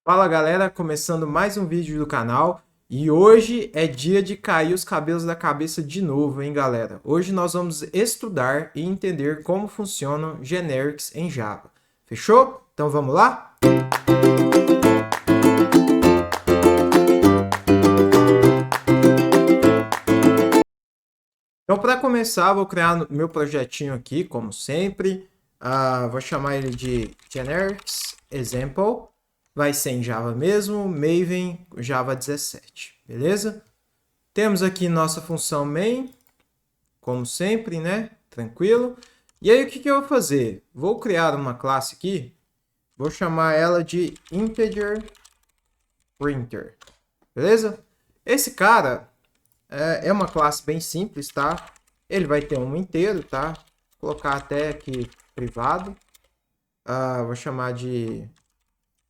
Fala galera, começando mais um vídeo do canal e hoje é dia de cair os cabelos da cabeça de novo, hein galera? Hoje nós vamos estudar e entender como funcionam generics em Java. Fechou? Então vamos lá? Então para começar, vou criar meu projetinho aqui, como sempre. Vou chamar ele de generics example. Vai ser em Java mesmo, Maven Java 17, beleza? Temos aqui nossa função main, como sempre, né? Tranquilo. E aí, o que eu vou fazer? Vou criar uma classe aqui, vou chamar ela de integer printer, beleza? Esse cara é uma classe bem simples, tá? Ele vai ter um inteiro, tá? Vou colocar até aqui privado. Vou chamar de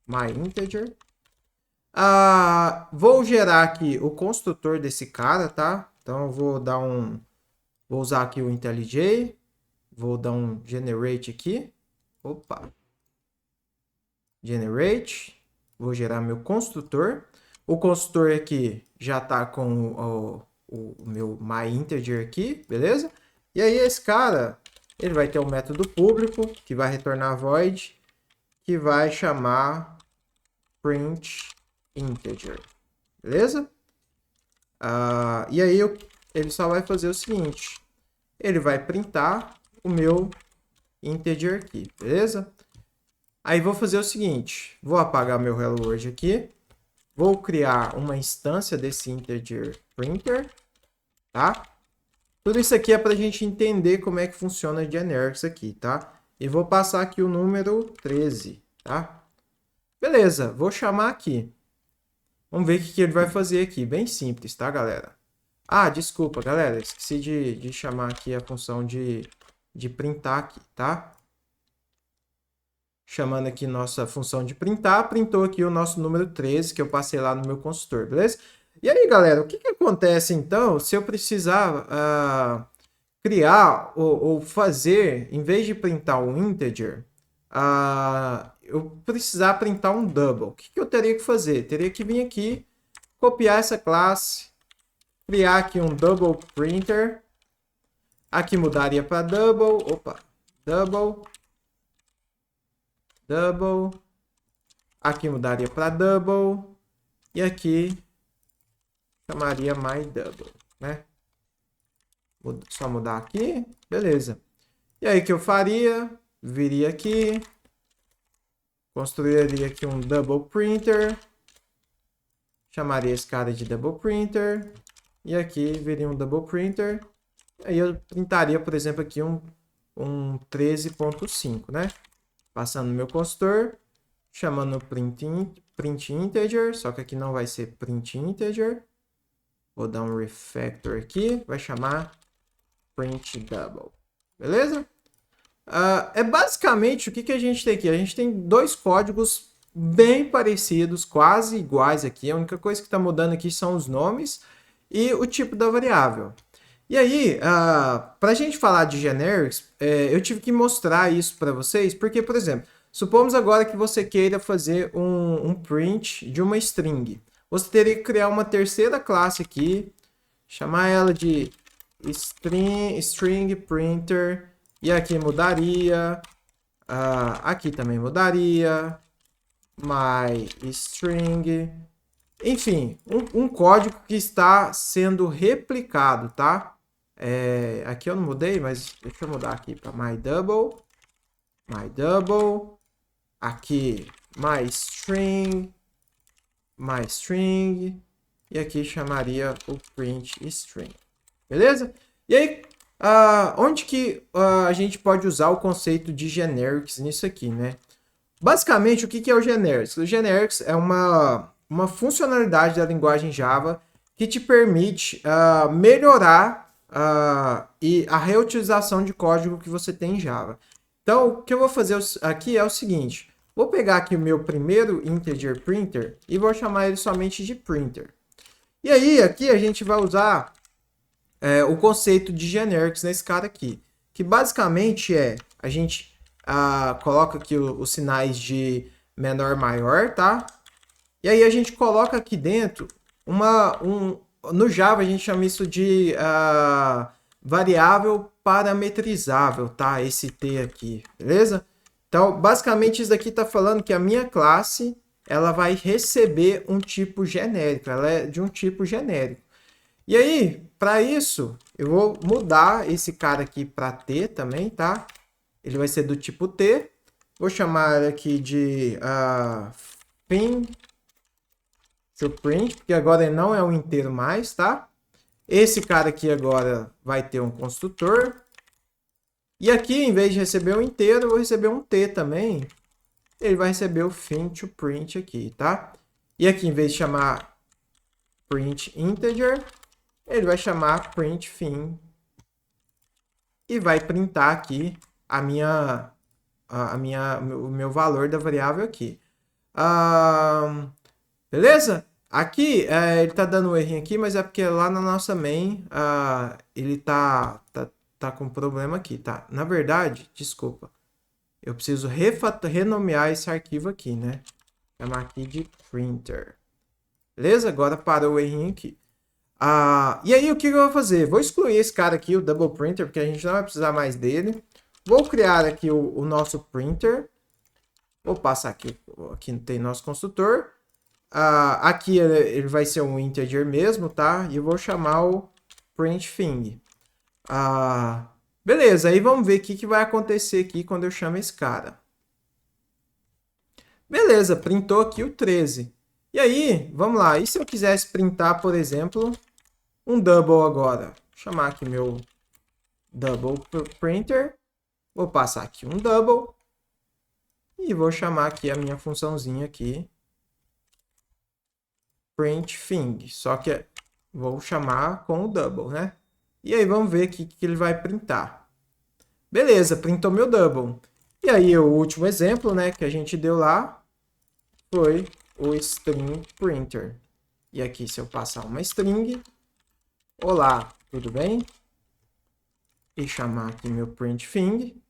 myInteger. Vou gerar aqui o construtor desse cara, tá? Então eu vou usar aqui o IntelliJ, vou dar um generate aqui. Opa. Generate, vou gerar meu construtor. O construtor aqui já está com o meu myInteger aqui, beleza? E aí esse cara, ele vai ter um método público que vai retornar void, que vai chamar print integer, beleza? E aí ele só vai fazer o seguinte, ele vai printar o meu integer aqui, beleza? Aí vou fazer o seguinte, vou apagar meu Hello World aqui, vou criar uma instância desse integer printer, tá? Tudo isso aqui é para a gente entender como é que funciona a generics aqui, tá? E vou passar aqui o número 13, tá? Beleza, vou chamar aqui. Vamos ver o que ele vai fazer aqui, bem simples, tá, galera? Desculpa, galera, esqueci de chamar aqui a função de printar aqui, tá? Chamando aqui nossa função de printar, printou aqui o nosso número 13, que eu passei lá no meu consultor, beleza? E aí, galera, o que acontece então se eu precisar criar ou fazer, em vez de printar um integer, eu precisar printar um double? O que eu teria que fazer? Teria que vir aqui, copiar essa classe, criar aqui um double printer, aqui mudaria para double, double, double, aqui mudaria para double, e aqui chamaria my double, né? Só mudar aqui, beleza. E aí, o que eu faria? Viria aqui, construiria aqui um double printer, chamaria esse cara de double printer, e aqui viria um double printer, aí eu printaria, por exemplo, aqui um 13.5, né? Passando no meu construtor, chamando print integer, só que aqui não vai ser print integer. Vou dar um refactor aqui, vai chamar print double, beleza? É basicamente o que a gente tem aqui. A gente tem dois códigos bem parecidos, quase iguais aqui. A única coisa que está mudando aqui são os nomes e o tipo da variável. E aí, para a gente falar de generics, eu tive que mostrar isso para vocês, porque, por exemplo, supomos agora que você queira fazer um print de uma string. Você teria que criar uma terceira classe aqui, chamar ela de string printer, e aqui mudaria, aqui também mudaria, my string, enfim, um código que está sendo replicado, tá? Aqui eu não mudei, mas deixa eu mudar aqui para my double, aqui my string, e aqui chamaria o print string, beleza? E aí, onde que a gente pode usar o conceito de generics nisso aqui, né? Basicamente, o que é o generics? O generics é uma funcionalidade da linguagem Java que te permite melhorar e a reutilização de código que você tem em Java. Então, o que eu vou fazer aqui é o seguinte. Vou pegar aqui o meu primeiro integer printer e vou chamar ele somente de printer. E aí, aqui a gente vai usar o conceito de generics nesse cara aqui. Que basicamente a gente coloca aqui os sinais de menor, maior, tá? E aí a gente coloca aqui dentro no Java a gente chama isso de variável parametrizável, tá? Esse T aqui, beleza? Então, basicamente isso daqui está falando que a minha classe ela vai receber um tipo genérico, ela é de um tipo genérico. E aí, para isso, eu vou mudar esse cara aqui para T também, tá? Ele vai ser do tipo T. Vou chamar aqui de fin to print, porque agora ele não é um inteiro mais, tá? Esse cara aqui agora vai ter um construtor. E aqui, em vez de receber um inteiro, eu vou receber um T também. Ele vai receber o fin to print aqui, tá? E aqui, em vez de chamar print integer, ele vai chamar print fin e vai printar aqui o meu valor da variável aqui. Beleza? Aqui ele tá dando um errinho aqui, mas é porque lá na nossa main ele tá com problema aqui, tá? Na verdade, desculpa, eu preciso renomear esse arquivo aqui, né? Chamar aqui de printer. Beleza? Agora parou o errinho aqui. E aí, o que eu vou fazer? Vou excluir esse cara aqui, o double printer, porque a gente não vai precisar mais dele. Vou criar aqui o nosso printer. Vou passar aqui. Aqui tem nosso construtor. Aqui ele vai ser um integer mesmo, tá? E eu vou chamar o printFing. Beleza, aí vamos ver o que vai acontecer aqui quando eu chamo esse cara. Beleza, printou aqui o 13. E aí, vamos lá. E se eu quisesse printar, por exemplo, um double agora? Vou chamar aqui meu double printer. Vou passar aqui um double. E vou chamar aqui a minha funçãozinha aqui. printFing. Só que vou chamar com o double, né? E aí vamos ver o que ele vai printar. Beleza, printou meu double. E aí o último exemplo, né, que a gente deu lá foi o string printer. E aqui se eu passar uma string, olá, tudo bem? E chamar aqui meu printFing.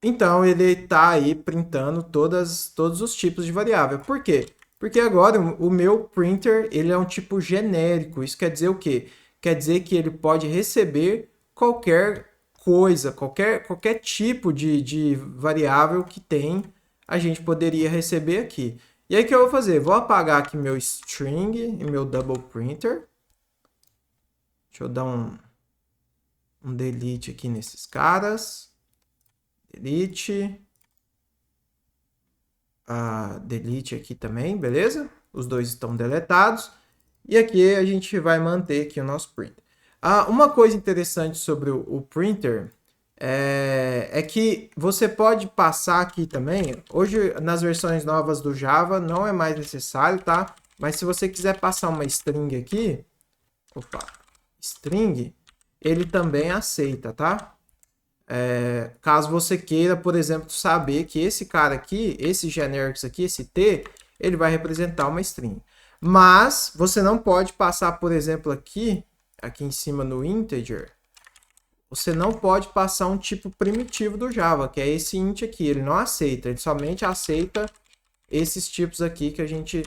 Então ele está aí printando todos os tipos de variável. Por quê? Porque agora o meu printer ele é um tipo genérico. Isso quer dizer o quê? Quer dizer que ele pode receber qualquer coisa, qualquer tipo de variável que tem, a gente poderia receber aqui. E aí o que eu vou fazer? Vou apagar aqui meu string e meu double printer. Deixa eu dar um delete aqui nesses caras. Delete. Delete aqui também, beleza? Os dois estão deletados. E aqui a gente vai manter aqui o nosso printer. Uma coisa interessante sobre o printer é que você pode passar aqui também. Hoje, nas versões novas do Java, não é mais necessário, tá? Mas se você quiser passar uma string aqui, string, ele também aceita, tá? Caso você queira, por exemplo, saber que esse cara aqui, esse generics aqui, esse T, ele vai representar uma string. Mas você não pode passar, por exemplo, aqui em cima no integer, você não pode passar um tipo primitivo do Java, que é esse int aqui. Ele não aceita, ele somente aceita esses tipos aqui que a gente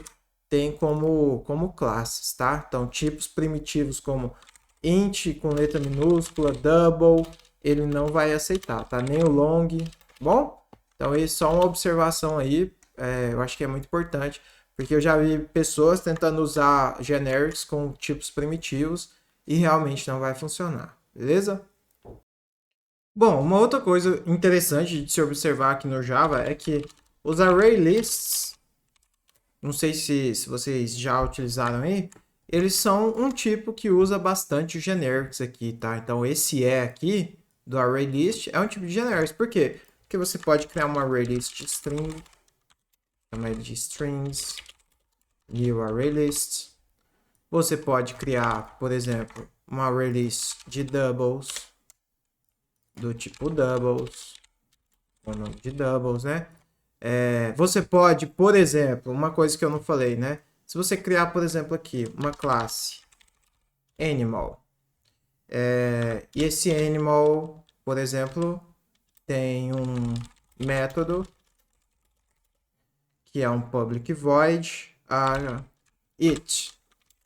tem como classes, tá? Então, tipos primitivos como int com letra minúscula, double, ele não vai aceitar, tá? Nem o long, bom? Então, isso é só uma observação aí, eu acho que é muito importante, porque eu já vi pessoas tentando usar generics com tipos primitivos e realmente não vai funcionar, beleza? Bom, uma outra coisa interessante de se observar aqui no Java é que os array lists, não sei se vocês já utilizaram aí, eles são um tipo que usa bastante generics aqui, tá? Então, esse aqui do array list é um tipo de generics. Por quê? Porque você pode criar uma array list string, chama ele de strings, new array list. Você pode criar, por exemplo, uma array list de doubles, do tipo doubles, o nome de doubles, né? Você pode, por exemplo, uma coisa que eu não falei, né? Se você criar, por exemplo, aqui uma classe animal, e esse animal, por exemplo, tem um método que é um public void eat,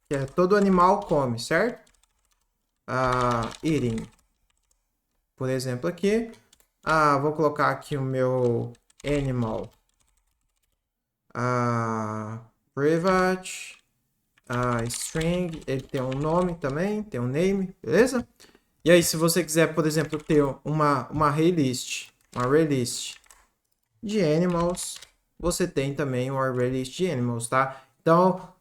que é todo animal come, certo? Eating. Por exemplo, aqui, vou colocar aqui o meu animal private string, ele tem um nome também, tem um name, beleza? E aí, se você quiser, por exemplo, ter uma array list de animals, você tem também um array list de animals, tá? Então,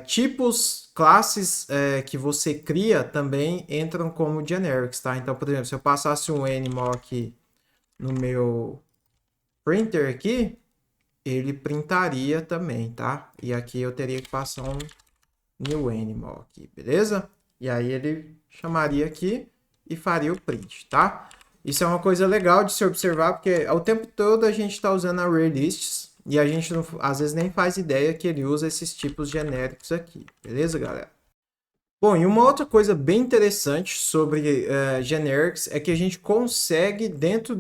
tipos, classes que você cria também entram como generics, tá? Então, por exemplo, se eu passasse um animal aqui no meu printer aqui, ele printaria também, tá? E aqui eu teria que passar um new animal aqui, beleza? E aí ele chamaria aqui e faria o print, tá? Isso é uma coisa legal de se observar, porque ao tempo todo a gente está usando array lists e a gente não, às vezes nem faz ideia que ele usa esses tipos genéricos aqui, beleza, galera? Bom, e uma outra coisa bem interessante sobre generics é que a gente consegue, dentro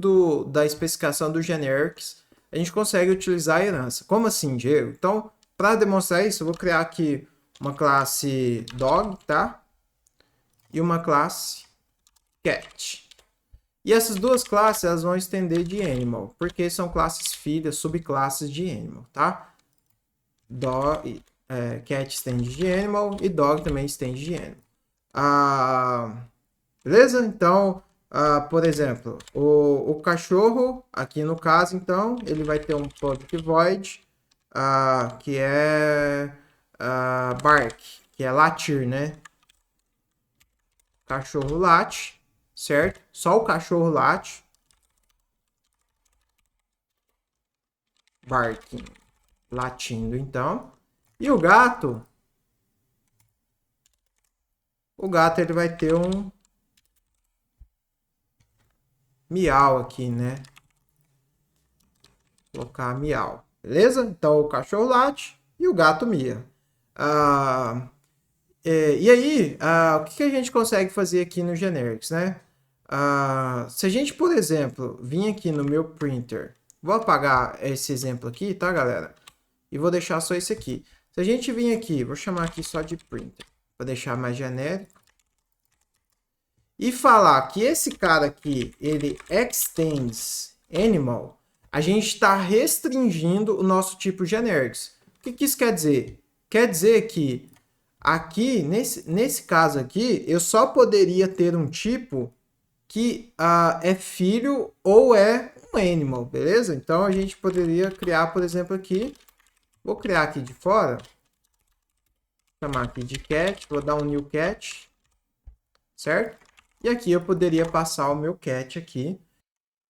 da especificação do generics, a gente consegue utilizar a herança. Como assim, Diego? Então, para demonstrar isso, eu vou criar aqui uma classe dog, tá? E uma classe cat. E essas duas classes, elas vão estender de animal, porque são classes filhas, subclasses de animal, tá? Cat estende de animal e dog também estende de animal. Beleza? Então, por exemplo, o cachorro, aqui no caso, então, ele vai ter um public void, que é bark, que é latir, né? Cachorro late, certo? Só o cachorro late. Barking, latindo, então. E o gato ele vai ter um miau aqui, né? Vou colocar miau, beleza? Então o cachorro late e o gato mia. E aí, o que a gente consegue fazer aqui no generics, né? Se a gente, por exemplo, vir aqui no meu printer, vou apagar esse exemplo aqui, tá, galera? E vou deixar só esse aqui. Se a gente vir aqui, vou chamar aqui só de printer, para deixar mais genérico. E falar que esse cara aqui, ele extends animal, a gente está restringindo o nosso tipo generics. O que isso quer dizer? Quer dizer que aqui, nesse caso aqui, eu só poderia ter um tipo que é filho ou é um animal, beleza? Então a gente poderia criar, por exemplo, aqui, vou criar aqui de fora, chamar aqui de cat, vou dar um new cat, certo? E aqui eu poderia passar o meu cat aqui.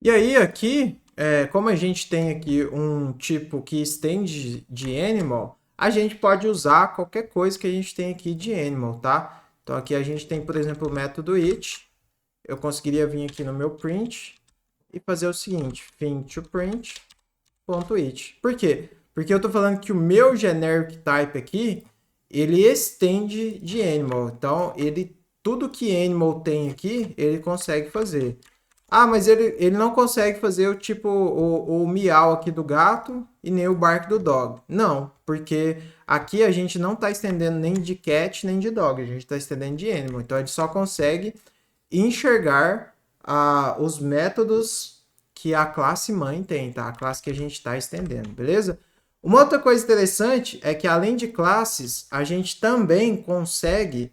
E aí aqui, como a gente tem aqui um tipo que estende de animal, a gente pode usar qualquer coisa que a gente tem aqui de animal, tá? Então aqui a gente tem, por exemplo, o método it. Eu conseguiria vir aqui no meu print e fazer o seguinte, thing to print.it. Por quê? Porque eu estou falando que o meu generic type aqui, ele estende de animal. Então, tudo que animal tem aqui, ele consegue fazer. Mas ele não consegue fazer o tipo, o miau aqui do gato e nem o bark do dog. Não, porque aqui a gente não está estendendo nem de cat nem de dog, a gente está estendendo de animal. Então ele só consegue enxergar os métodos que a classe mãe tem, tá? A classe que a gente está estendendo, beleza? Uma outra coisa interessante é que além de classes, a gente também consegue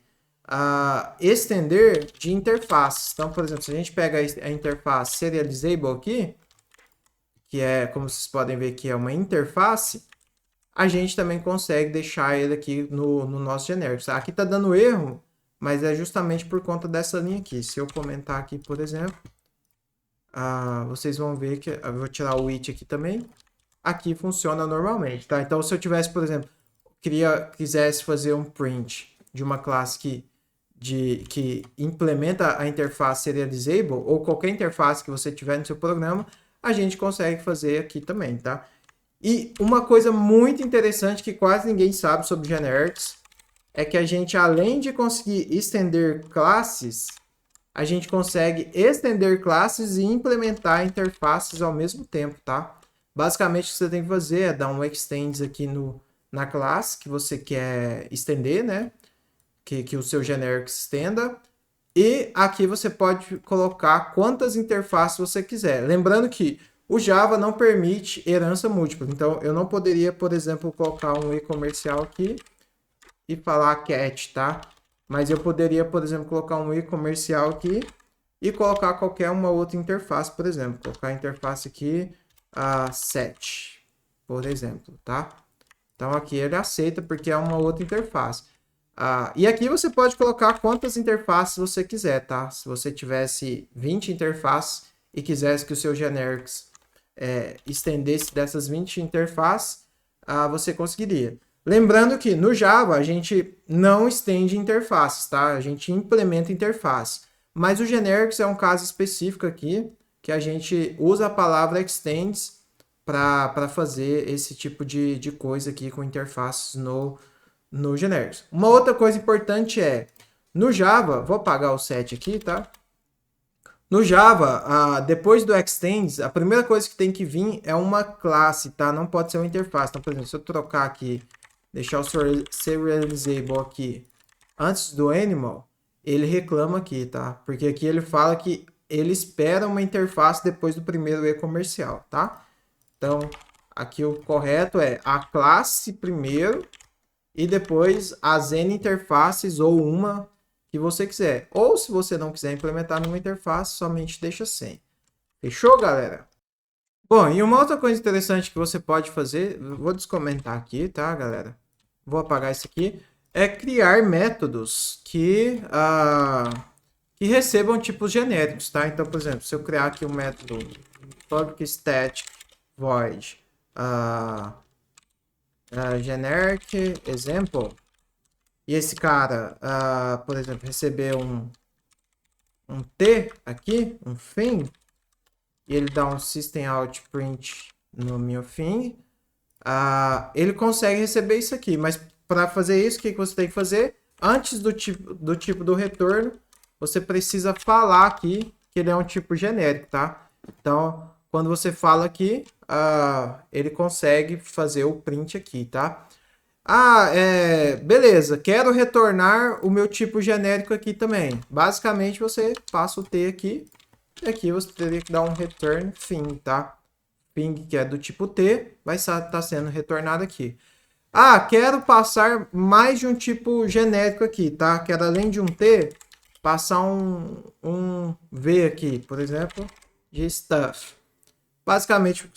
estender de interfaces. Então, por exemplo, se a gente pega a interface serializable aqui, que é, como vocês podem ver, que é uma interface, a gente também consegue deixar ele aqui no nosso genérico. Aqui está dando erro, mas é justamente por conta dessa linha aqui. Se eu comentar aqui, por exemplo, vocês vão ver que eu vou tirar o it aqui também. Aqui funciona normalmente, tá? Então, se eu tivesse, por exemplo, quisesse fazer um print de uma classe que implementa a interface serializable, ou qualquer interface que você tiver no seu programa, a gente consegue fazer aqui também, tá? E uma coisa muito interessante que quase ninguém sabe sobre generics é que a gente, além de conseguir estender classes, a gente consegue estender classes e implementar interfaces ao mesmo tempo, tá? Basicamente, o que você tem que fazer é dar um extends aqui na classe que você quer estender, né? Que o seu generic estenda. E aqui você pode colocar quantas interfaces você quiser. Lembrando que o Java não permite herança múltipla. Então, eu não poderia, por exemplo, colocar um e-comercial aqui e falar cat, tá? Mas eu poderia, por exemplo, colocar um e-comercial aqui e colocar qualquer uma outra interface, por exemplo. Colocar a interface aqui, a set, por exemplo, tá? Então, aqui ele aceita porque é uma outra interface. E aqui você pode colocar quantas interfaces você quiser, tá? Se você tivesse 20 interfaces e quisesse que o seu generics estendesse dessas 20 interfaces, você conseguiria. Lembrando que no Java a gente não estende interfaces, tá? A gente implementa interface. Mas o generics é um caso específico aqui, que a gente usa a palavra extends para fazer esse tipo de coisa aqui com interfaces no generics. Uma outra coisa importante é, no Java, vou apagar o set aqui, tá? No Java, depois do extends, a primeira coisa que tem que vir é uma classe, tá? Não pode ser uma interface. Então, por exemplo, se eu trocar aqui, deixar o serializable aqui antes do animal, ele reclama aqui, tá? Porque aqui ele fala que ele espera uma interface depois do primeiro e-comercial, tá? Então, aqui o correto é a classe primeiro e depois as N interfaces ou uma que você quiser. Ou se você não quiser implementar numa interface, somente deixa sem. Fechou, galera? Bom, e uma outra coisa interessante que você pode fazer, vou descomentar aqui, tá, galera? Vou apagar isso aqui. É criar métodos que recebam tipos genéricos, tá? Então, por exemplo, se eu criar aqui um método public static void generic example, e esse cara, por exemplo, receber um T aqui, um thing, e ele dá um system out print no meu thing, ele consegue receber isso aqui. Mas para fazer isso, o que você tem que fazer? Antes do tipo do retorno, você precisa falar aqui que ele é um tipo genérico, tá? Então, quando você fala aqui, ele consegue fazer o print aqui, tá? Beleza, quero retornar o meu tipo genérico aqui também. Basicamente, você passa o T aqui, e aqui você teria que dar um return thing, tá? Thing que é do tipo T, vai estar sendo retornado aqui. Quero passar mais de um tipo genérico aqui, tá? Quero além de um T, passar um V aqui, por exemplo, de stuff. Basicamente, o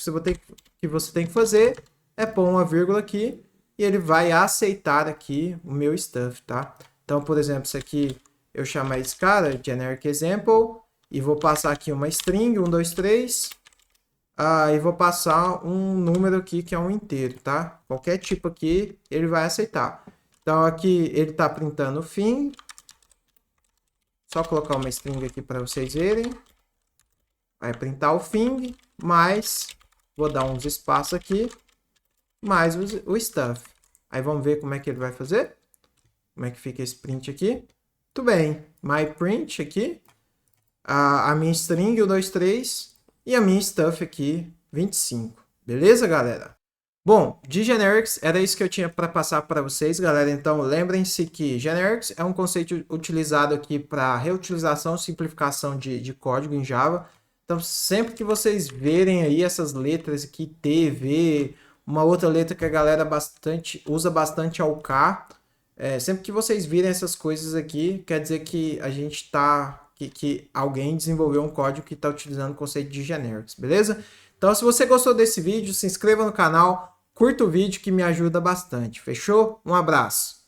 que você tem que fazer é pôr uma vírgula aqui e ele vai aceitar aqui o meu stuff, tá? Então, por exemplo, isso aqui eu chamo esse cara, generic example, e vou passar aqui uma string, 1, 2, 3, e vou passar um número aqui que é um inteiro, tá? Qualquer tipo aqui ele vai aceitar. Então, aqui ele está printando o fim. Só colocar uma string aqui para vocês verem. Vai printar o fim, mais, vou dar uns espaços aqui, mais o stuff. Aí vamos ver como é que ele vai fazer. Como é que fica esse print aqui. Muito bem. My print aqui. A minha string, o 2, 3. E a minha stuff aqui, 25. Beleza, galera? Bom, de generics, era isso que eu tinha para passar para vocês, galera. Então, lembrem-se que generics é um conceito utilizado aqui para reutilização e simplificação de código em Java. Então, sempre que vocês verem aí essas letras aqui, T, V, uma outra letra que a galera usa bastante é o K. Sempre que vocês virem essas coisas aqui, quer dizer que a gente que alguém desenvolveu um código que está utilizando o conceito de generics, beleza? Então, se você gostou desse vídeo, se inscreva no canal, curta o vídeo que me ajuda bastante. Fechou? Um abraço!